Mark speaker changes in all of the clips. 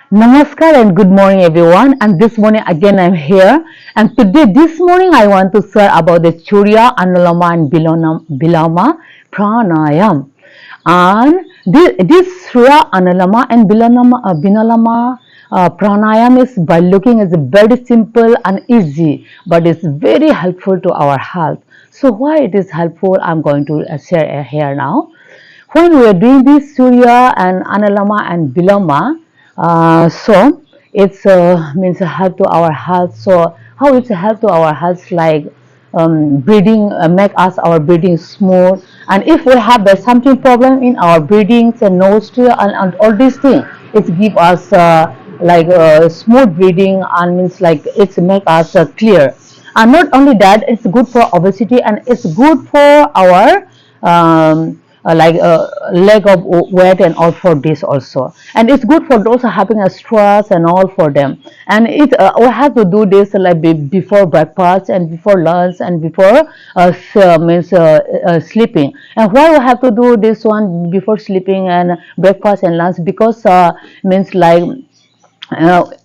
Speaker 1: Namaskar and good morning everyone, and this morning again I'm here, and today this morning I want to share about the Surya Anuloma and Viloma Pranayam. And this Surya Anuloma and Viloma Pranayam is by looking is very simple and easy, but it's very helpful to our health. So why it is helpful I'm going to share here now. When we are doing this Surya and Analama and Viloma, so it's means a help to our health. So how it's a help to our health, like breathing, make us our breathing smooth. And if we have something problem in our breathings and nostril and all these things, it give us like smooth breathing, and means like it's make us clear. And not only that, it's good for obesity, and it's good for our like leg of weight and all for this also. And it's good for those having a stress and all for them. And it we have to do this like before breakfast and before lunch and before means sleeping. And why we have to do this one before sleeping and breakfast and lunch? Because means like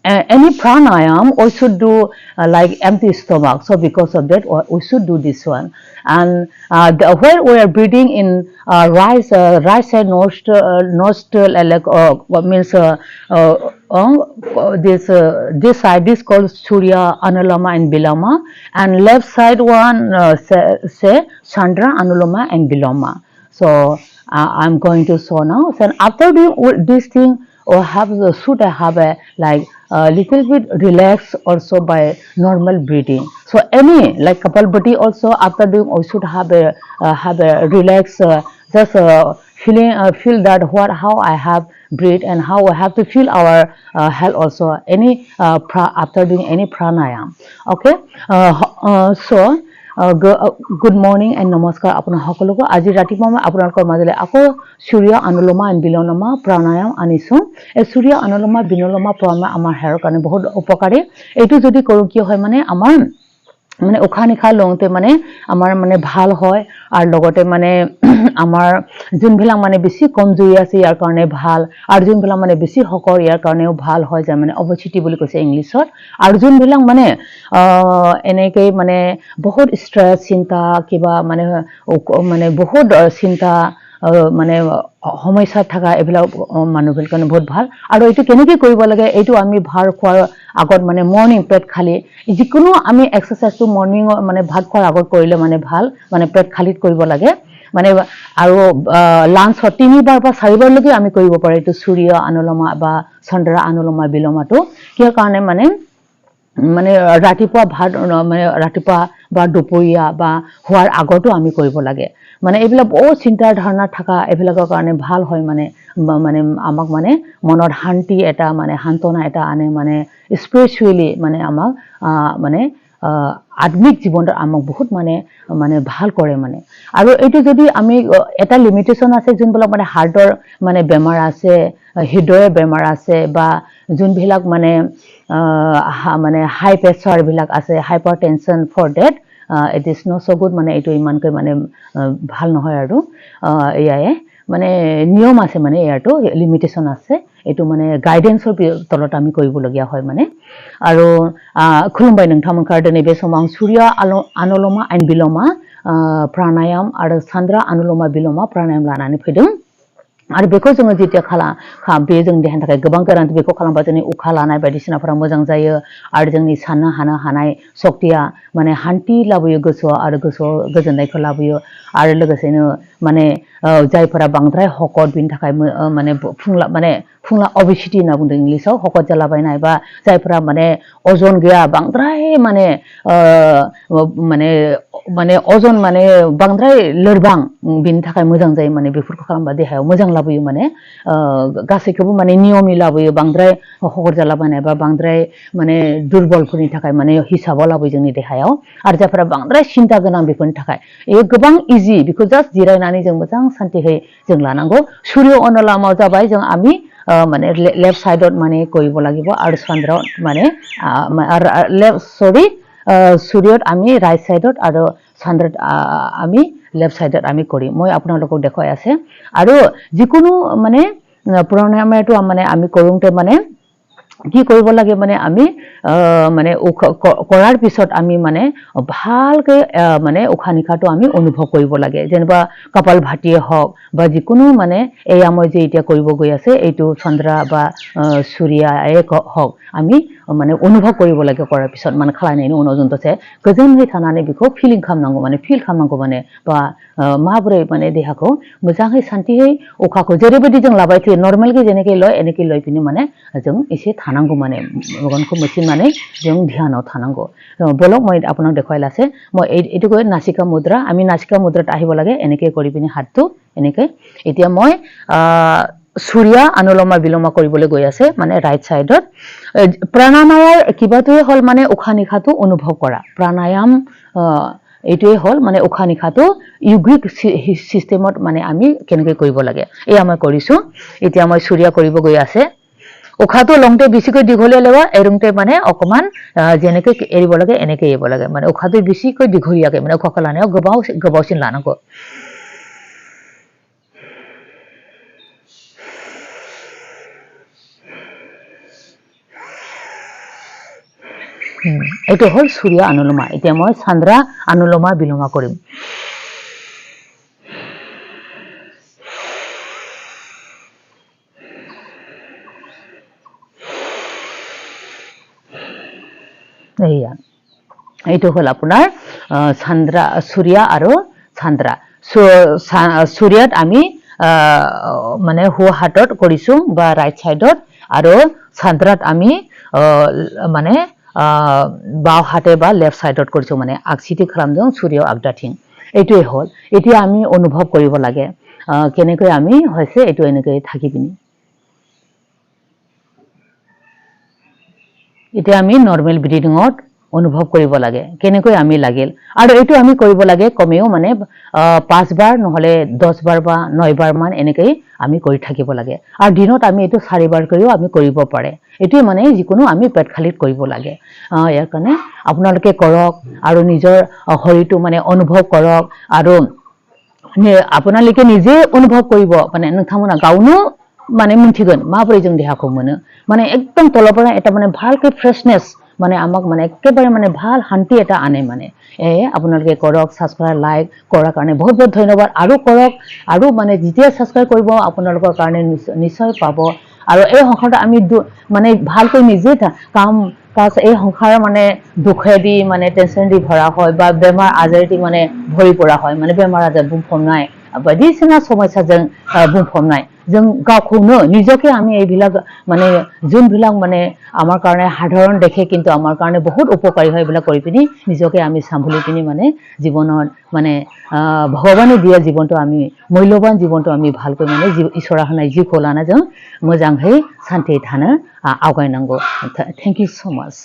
Speaker 1: any pranayam we should do like empty stomach. So because of that we should do this one. And where we are breathing in right side nostril like what means this side is called Surya Anuloma and Viloma, and left side one say Chandra Anuloma and Viloma. So I'm going to show now. So after doing this thing, or should I have a like a little bit relax also by normal breathing. So any like Kapalbhati also after doing we should have a relax just feel that what how I have breathe and how I have to feel our health also any after doing any pranayam. Okay, so good morning and namaskar আপোনাৰ সকলোকে আজি ৰাতিপুৱা মই আপোনালোকৰ মাজলৈ আকৌ সূৰ্য অনুলোমা and বিলোমা প্ৰাণায়াম আনিছো এই সূৰ্য অনুলোমা বিলোমা প্ৰাণায়াম আমাৰ হেয়াৰৰ কাৰণে বহুত উপকাৰী এইটো যদি কৰো কি হয় মানে আমাৰ মানে উখা নিখা লওঁতে মানে আমাৰ মানে ভাল হয় আৰু লগতে মানে আমাৰ যোনবিলাক মানে বেছি কমজুৰি আছে ইয়াৰ কাৰণে ভাল আৰু যোনবিলাক মানে বেছি হকৰ ইয়াৰ কাৰণেও ভাল হয় যে মানে obesity বুলি কৈছে ইংলিছত আৰু যোনবিলাক মানে এনেকৈ মানে বহুত ষ্ট্ৰেছ চিন্তা কিবা মানে বহুত চিন্তা মানে সমস্যা থাকা এবিলাক মানুহৰ কাৰণে বহুত ভাল আৰু এটো কেনেকৈ কৰিব লাগে এটো আমি ভাত খোৱাৰ আগত মানে মৰ্নিং পেট খালি যিকোনো আমি এক্সাৰসাইজটো মৰ্নিং মানে ভাত খোৱাৰ আগত কৰিলে মানে ভাল মানে পেট খালিত কৰিব লাগে মানে আৰু লাঞ্চত 3 বাৰ বা 4 বাৰ লৈকে আমি কৰিব পাৰো এটো সূৰ্য অনুলোমা বা চন্দ্ৰ অনুলোমা বিলোমাটো কিয় কাৰণে মানে ৰাতিপুৱা ভাত মানে ৰাতিপুৱা বা দুপৰীয়া বা হোৱাৰ আগতো আমি কৰিব লাগে মানে এইবিলাক বহুত চিন্তা ধাৰণা থাকা এইবিলাকৰ কাৰণে ভাল হয় মানে আমাক মানে মনৰ শান্তি এটা মানে শান্তনা এটা আনে মানে স্পিৰিচুৱেলি মানে আমাক মানে আত্মিক জীৱনত আমাক বহুত মানে ভাল কৰে মানে আৰু এইটো যদি আমি এটা লিমিটেশন আছে যোনবিলাক মানে হাৰ্টৰ মানে বেমাৰ আছে হৃদয়ৰ বেমাৰ আছে বা যোনবিলাক মানে হাই প্ৰেছাৰ বিলাক আছে hypertension for date it is not so good মানে এটো ইমানকৈ মানে ভাল নহয় আৰু এয়াই মানে নিয়ম আছে মানে ইয়াৰটো লিমিটেশন আছে এটো মানে গাইডেন্সৰ তলত আমি কৰিব লগিয়া হয় মানে আৰু খুলুমবাই নोंथांमोनखौ दिनै बे समाव सूर्य अनुलोमा and viloma प्राणायाम आरो चंद्र अनुलोमा viloma प्राणायाम लानानै फैदों आरो बेखौ जोङो जेतिया बे जों देहानि थाखाय गोबां गोनांथि बेखौ खालामबा जोंनि उखा लानाय बायदिसिनाफोरा मोजां जायो आरो जोंनि साननो हानाय शक्तिया माने हान्थि लाबोयो गोसोआव आरो गोसोआव गोजोननायखौ लाबोयो आरो लोगोसेनो माने जायफोरा बांद्राय हकट बिनि थाखाय माने फुंला obesity होनना बुंदों इंलिशआव हकट जालाबायनाय बा जायफोरा माने अजन गैया बांद्राय माने अजन माने बांद्राय लोरबां बिनि थाखाय मोजां जायो माने बेफोरखौ खालामबा देहायाव मोजां लाबोयो माने गासैखौबो माने नियमनि लाबोयो बांद्राय हकट जालाबायनाय बा बांद्राय माने दुर्बलफोरनि थाखाय माने हिसाबाव लाबोयो जोंनि देहायाव आरो जायफोरा बांद्राय सिन्ता गोनां बेफोरनि थाखाय ए गोबां इजि बेखौ जास्ट जिरायनानै जों मोजां शान्तियै जों लानांगौ सूर्य अनुलोमाव जाबाय जों आमी माने लेफ्ट साइडत माने কৰিব লাগিব আৰু চন্দ্ৰ মানে सूर्यत आमी राइट साइडत আৰু চন্দ্ৰত आमी लेफ्ट साइडत आमी কৰি মই আপোনালোকক দেখাই আছে আৰু যিকোনো মানে প্ৰণায়ামটো মানে আমি কৰোঁতে মানে কি কৰিব লাগে মানে আমি মানে কৰাৰ পিছত আমি মানে ভালকৈ মানে উশাহ নিশাহটো আমি অনুভৱ কৰিব লাগে যেনিবা কপাল ভাতিয়ে হওক বা যিকোনো মানে এয়া মই যে এতিয়া কৰিব গৈ আছে এইটো চন্দ্ৰা বা সূৰ্যায়ে হওক আমি মানে অনুভৱ কৰিব লাগে কৰাৰ পিছত মানে खालायनायनि उनाव जों दसे गोजोनै थानानै बेखौ फिलिं खालामनांगौ माने फिल खालामनांगौ माने बा माबोरै माने देहाखौ मोजाङै शान्तियै अखाखौ जेरैबायदि जों लाबाय थायो नर्मेलकै जेनेकै लय এনেকৈ लय पिनि माने जों एसे थानांगौ माने मेगनखौ मोसिनानै जों ध्यानाव थानांगौ বলক মই আপোনাক দেখুৱাই লাছে মই এইটোকৈ নাসিকা মুদ্ৰা আমি নাসিকা মুদ্ৰাত আহিব লাগে এনেকৈ কৰি পিনি হাতটো এনেকৈ এতিয়া মই সূৰ্য অনুলোমা বিলোমা কৰিবলৈ গৈ আছে মানে ৰাইট সাইডত প্ৰাণায়ামৰ কিবাটোৱে হল মানে উশাহ নিশাটো অনুভৱ কৰা প্ৰাণায়াম এইটোৱে হল মানে উশাহ নিশাটো ইউগিক সিস্টেমত মানে আমি কেনেকৈ কৰিব লাগে এয়া মই কৰিছো এতিয়া মই সূৰ্য কৰিব গৈ আছে উশাহটো লংতে বেছিকৈ দীঘলীয়া লবা এৰুংতে মানে অকমান যেনেকৈ এৰিব লাগে এনেকৈ এৰিব লাগে মানে উশাহটো বেছিকৈ দীঘলীয়াকৈ মানে উশাহটো লানাও গোবাওচিন লানাंगौ এইটো হল সূৰ্য অনুলোমা এতিয়া মই চন্দ্ৰা অনুলোমা বিলোমা কৰিম এইয়া এইটো হল আপোনাৰ চন্দ্ৰা সূৰ্য আৰু চন্দ্ৰা সূৰ্যত আমি মানে হো হাতত কৰিছো বা ৰাইট সাইডত আৰু চন্দ্ৰাত আমি মানে বাও হাতে বা লেফট সাইডত কৰিছো মানে আগচিটি খালামজों সূৰ্য আগদাঠিং এইটোৱে হল এতিয়া আমি অনুভৱ কৰিব লাগে কেনেকৈ আমি হৈছে এইটো এনেকৈ থাকি পিনি এতিয়া আমি নৰ্মেল ব্ৰিডিংত অনুভৱ কৰিব লাগে কেনেকৈ আমি লাগিল আৰু এইটো আমি কৰিব লাগে কমেও মানে 5 বাৰ নহলে 10 বাৰ বা 9 বাৰ মান এনেকৈ আমি কৰি থাকিব লাগে আৰু দিনত আমি এইটো 4 বাৰ কৰিও আমি কৰিব পাৰে এটো মানে যিকোনো আমি পেট খালিত কৰিব লাগে ইয়াৰ কাৰণে আপোনালোকে কৰক আৰু নিজৰ শৰীৰটো মানে অনুভৱ কৰক আৰু আপোনালোকে নিজে অনুভৱ কৰিব মানে नोंथांमोना गावनो माने मिन्थिगोन माबोरै जों देहाखौ मोनो माने एकदम तलपर এটা মানে ভালকৈ ফ্ৰেশনেস মানে আমাক মানে একেবাৰে মানে ভাল শান্তি এটা আনে মানে আপোনালোকে কৰক সাবস্ক্ৰাইব লাইক কৰাৰ কাৰণে বহুত বহুত ধন্যবাদ আৰু কৰক আৰু মানে যেতিয়া সাবস্ক্ৰাইব কৰিব আপোনালোকৰ কাৰণে নিশ্চয় পাব আৰু এই সংখ্যাটা আমি মানে ভালকৈ নিজে কাম কাজ এই সংখ্যাৰ মানে দুখেদি মানে টেনশন দি ভৰা হয় বা বেমাৰ আজাৰটি মানে ভৰি পৰা হয় মানে বেমাৰ আজাৰ বুंफबनाय बायदिसिना समस्याजों बुंफबनाय जों गावखौनो নিজকে আমি এইবিলাক মানে যোনবিলাক মানে আমাৰ কাৰণে সাধাৰণ দেখে কিন্তু আমাৰ কাৰণে বহুত উপকাৰী হয় এইবিলাক কৰি পিনি নিজকে আমি সামলি পিনি মানে জীৱনত মানে ভগৱানে দিয়া জীৱনটো আমি মূল্যৱান জীৱনটো আমি ভালকৈ মানে ঈশ্বৰা হনাই जिउखौ लाना जों मोजाङै শান্তি थानो आवगायनांगौ थैंक यू so much